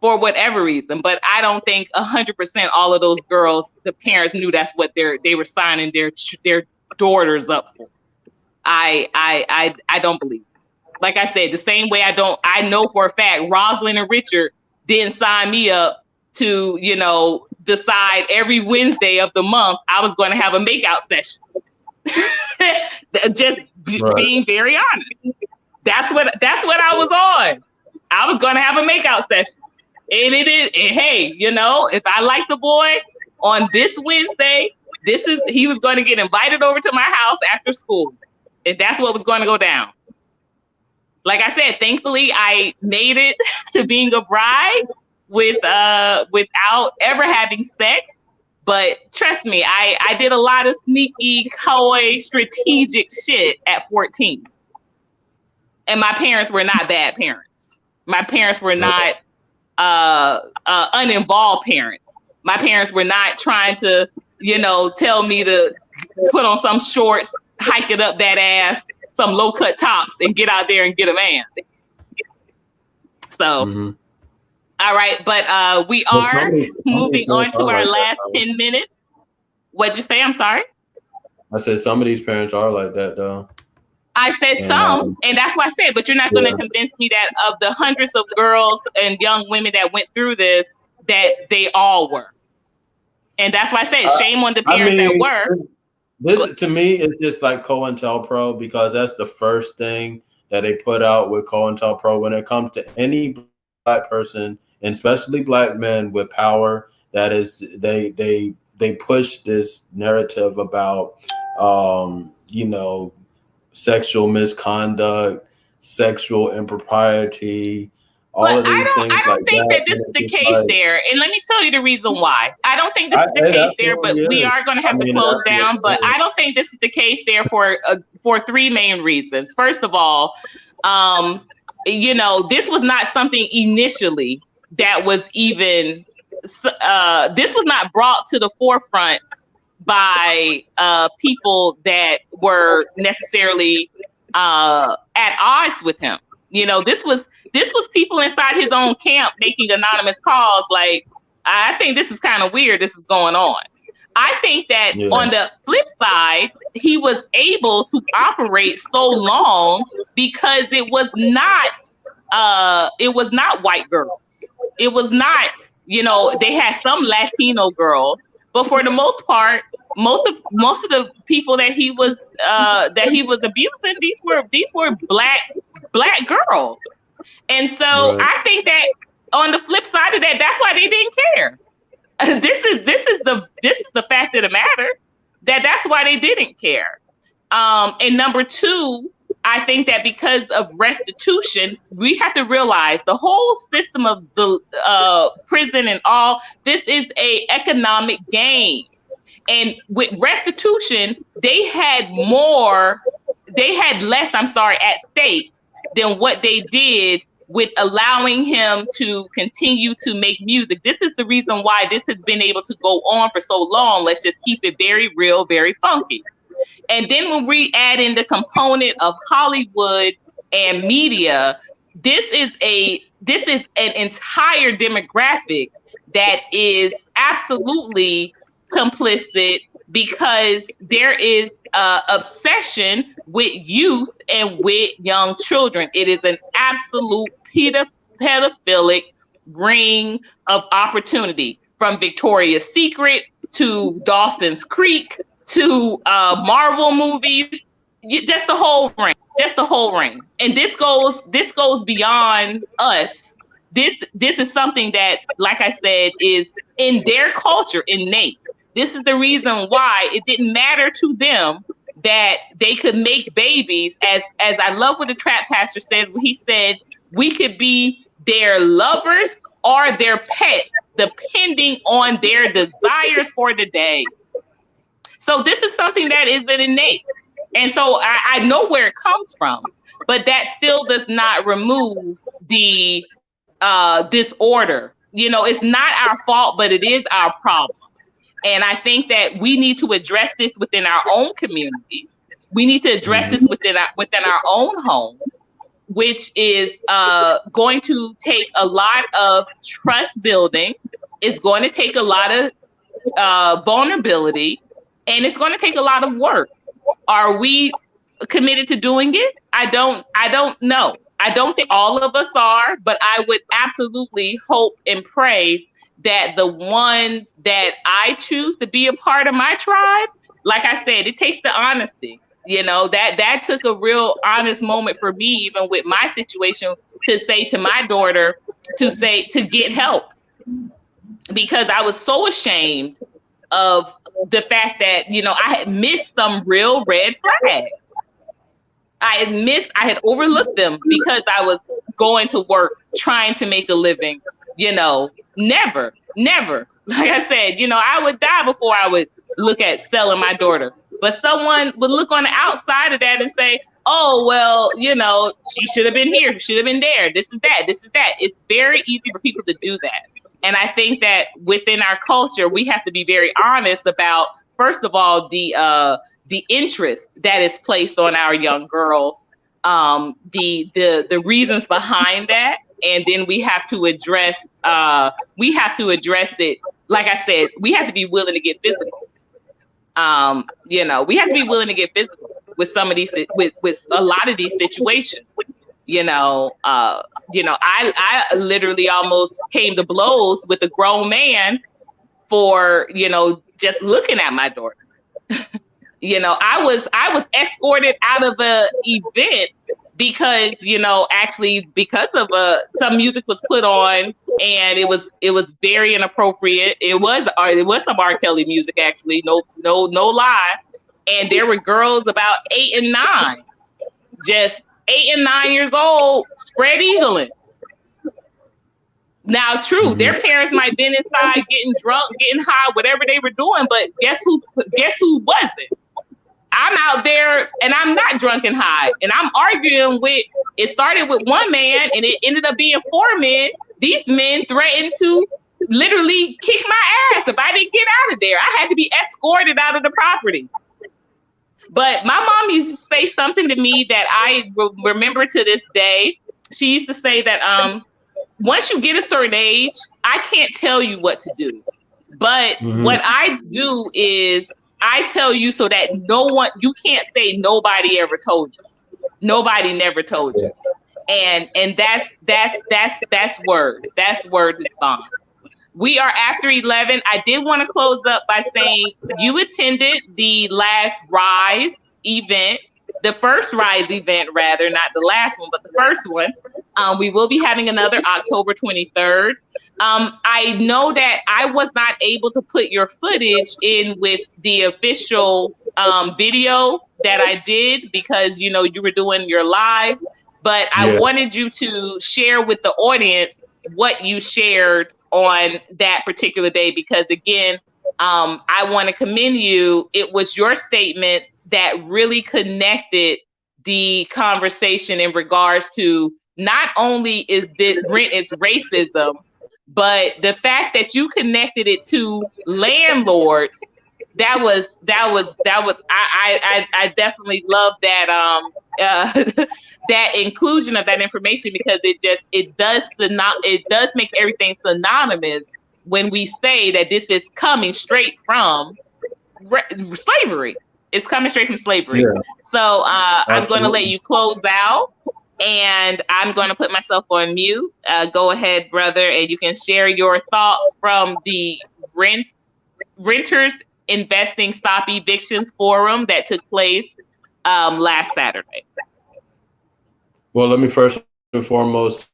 Speaker 6: But I don't think 100% all of those girls, the parents knew that's what they were signing their daughters up for. I don't believe it. Like I said, the same way I know for a fact Rosalind and Richard didn't sign me up to, decide every Wednesday of the month I was going to have a makeout session. Being very honest. That's what I was on. I was going to have a makeout session. And it is, and hey, if I like the boy on this Wednesday, he was going to get invited over to my house after school. And that's what was going to go down. Like I said, thankfully I made it to being a bride without ever having sex. But trust me, I did a lot of sneaky, coy, strategic shit at 14. And my parents were not bad parents. My parents were not uninvolved parents. My parents were not trying to, tell me to put on some shorts, hike it up that ass, some low cut tops, and get out there and get a man. So, all right, but we are moving on to our last 10 minutes. What'd you say? I'm sorry.
Speaker 2: I said some of these parents are like that, though.
Speaker 6: I said some, and that's why I said, but you're not going to convince me that of the hundreds of girls and young women that went through this, that they all were. And that's why I said, shame on the parents that were.
Speaker 2: This, to me, is just like COINTELPRO, because that's the first thing that they put out with COINTELPRO when it comes to any Black person, and especially Black men with power. That is, they push this narrative about, sexual misconduct, sexual impropriety, all of these things. I don't think
Speaker 6: that this is the case there. And let me tell you the reason why. I don't think this is the case there, but we are going to have to close down. But I don't think this is the case there for three main reasons. First of all, this was not something initially that was even, this was not brought to the forefront by people that were necessarily at odds with him. This was people inside his own camp making anonymous calls like, I think this is kind of weird, this is going on. I think that on the flip side, he was able to operate so long because it was not white girls. It was not, they had some Latino girls, but for the most part, most of the people that he was abusing, these were black girls. And so I think that on the flip side of that, that's why they didn't care. This is the fact of the matter, that's why they didn't care. And number two, I think that because of restitution, we have to realize the whole system of the prison and all, this is a economic gain. And with restitution, they had less, at stake than what they did with allowing him to continue to make music. This is the reason why this has been able to go on for so long. Let's just keep it very real, very funky. And then when we add in the component of Hollywood and media, this is an entire demographic that is absolutely complicit, because there is obsession with youth and with young children. It is an absolute pedophilic ring of opportunity, from Victoria's Secret to Dawson's Creek to Marvel movies. Just the whole ring, and this goes beyond us. This is something that, like I said, is in their culture, innate. This is the reason why it didn't matter to them that they could make babies. As I love what the trap pastor said, he said we could be their lovers or their pets, depending on their desires for the day. So this is something that is an innate. And so I know where it comes from, but that still does not remove the disorder. It's not our fault, but it is our problem. And I think that we need to address this within our own communities. We need to address this within our own homes, which is going to take a lot of trust building. It's going to take a lot of vulnerability, and it's going to take a lot of work. Are we committed to doing it? I don't know. I don't think all of us are, but I would absolutely hope and pray that the ones that I choose to be a part of my tribe, like I said, it takes the honesty. That took a real honest moment for me, even with my situation, to say to my daughter to get help, because I was so ashamed of the fact that, I had missed some real red flags. I had overlooked them because I was going to work, trying to make a living. Never. Like I said, I would die before I would look at selling my daughter. But someone would look on the outside of that and say, oh, well, she should have been here. She should have been there. This is that. It's very easy for people to do that. And I think that within our culture, we have to be very honest about, first of all, the interest that is placed on our young girls, the reasons behind that, and then we have to address it. Like I said, we have to be willing to get physical. We have to be willing to get physical with some of these, with a lot of these situations. I literally almost came to blows with a grown man for, just looking at my daughter. I was escorted out of an event because, because of some music was put on, and it was very inappropriate. It was some R. Kelly music, actually, no lie. And there were girls about 8 and 9, just 8 and 9 years old, spread eagling. Now, true, their parents might have been inside getting drunk, getting high, whatever they were doing, but guess who wasn't? I'm out there and I'm not drunk and high. And I'm arguing it started with one man and it ended up being 4 men. These men threatened to literally kick my ass if I didn't get out of there. I had to be escorted out of the property. But my mom used to say something to me that I remember to this day. She used to say that once you get a certain age, I can't tell you what to do. But what I do is I tell you so that you can't say nobody ever told you. Nobody never told you. And that's word. That's word is bond. We are after 11. I did want to close up by saying you attended the last R.I.S.E. event, the first R.I.S.E. event, rather, not the last one, but the first one. We will be having another October 23rd. I know that I was not able to put your footage in with the official video that I did because, you were doing your live, but I wanted you to share with the audience what you shared on that particular day, because again, I want to commend you. It was your statement that really connected the conversation in regards to not only is rent is racism, but the fact that you connected it to landlords. That was I definitely love that that inclusion of that information, because it does make everything synonymous when we say that this is coming straight from slavery. It's coming straight from slavery. Yeah. So I'm going to let you close out, and I'm going to put myself on mute. Go ahead, brother, and you can share your thoughts from the Renters Investing Stop Evictions Forum that took place last Saturday?
Speaker 2: Well, let me first and foremost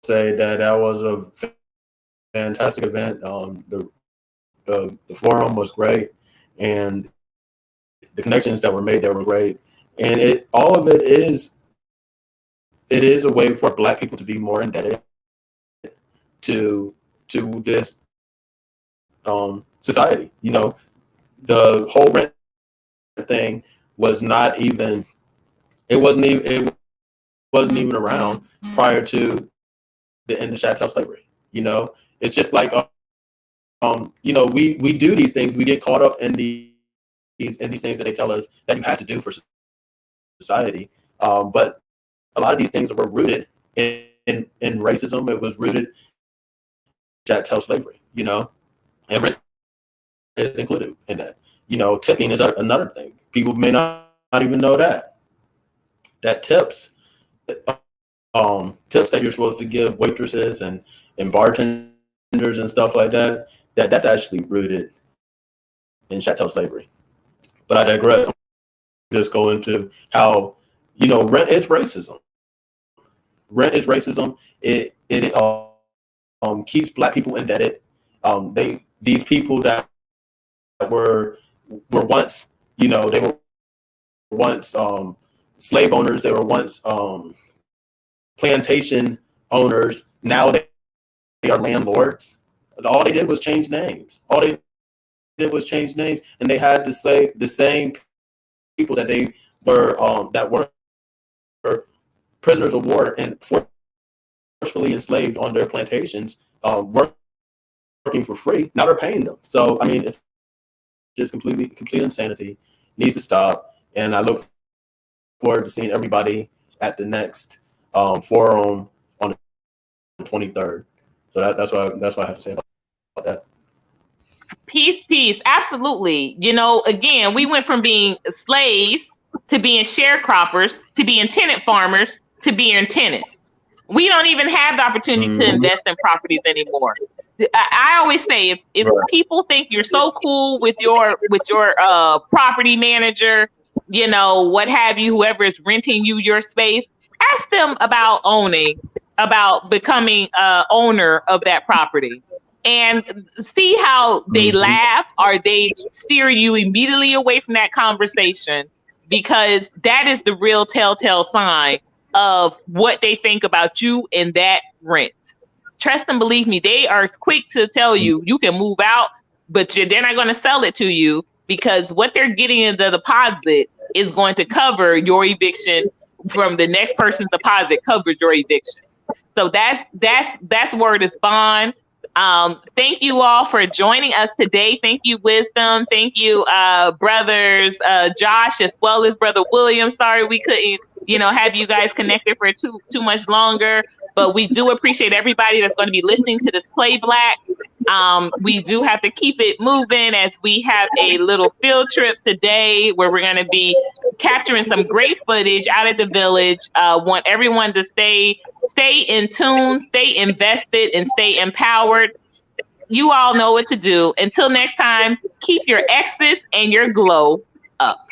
Speaker 2: say that was a fantastic event. The forum was great, and the connections that were made there were great. And all of it is a way for Black people to be more indebted to this society. The whole rent thing was not even it wasn't even around prior to the end of chattel slavery. It's just like we do these things, we get caught up in these things that they tell us that you have to do for society. But a lot of these things were rooted in racism. It was rooted in chattel slavery, and rent is included in that. Tipping is another thing. People may not even know that tips that you're supposed to give waitresses and bartenders and stuff like that's actually rooted in chattel slavery. But I digress. Just go into how rent is racism. Rent is racism. It keeps Black people indebted. These people that were once they were once slave owners. They were once plantation owners. Now they are landlords. All they did was change names. And they had the same people that they were that were prisoners of war and forcefully enslaved on their plantations, working for free. Now they're paying them. So I mean, it's just complete insanity. Needs to stop. And I look forward to seeing everybody at the next forum on the 23rd. So that's what I have to say about that.
Speaker 6: Peace. Absolutely. Again, we went from being slaves to being sharecroppers to being tenant farmers to being tenants. We don't even have the opportunity to invest in properties anymore. I always say if
Speaker 2: Right.
Speaker 6: people think you're so cool with your property manager, what have you, whoever is renting you your space, ask them about becoming owner of that property. And see how they laugh, or they steer you immediately away from that conversation, because that is the real telltale sign of what they think about you and that rent. Trust and believe me, they are quick to tell you can move out, but they're not going to sell it to you, because what they're getting in the deposit is going to cover your eviction from the next person's deposit covers your eviction. So that's word is bond. Thank you all for joining us today. Thank you, Wisdom. Thank you, brothers Josh as well as Brother William. Sorry we couldn't, have you guys connected for too much longer, but we do appreciate everybody that's going to be listening to this Play Black. We do have to keep it moving, as we have a little field trip today where we're going to be capturing some great footage out at the village. Want everyone to stay in tune, stay invested, and stay empowered. You all know what to do. Until next time, keep your X's and your glow up.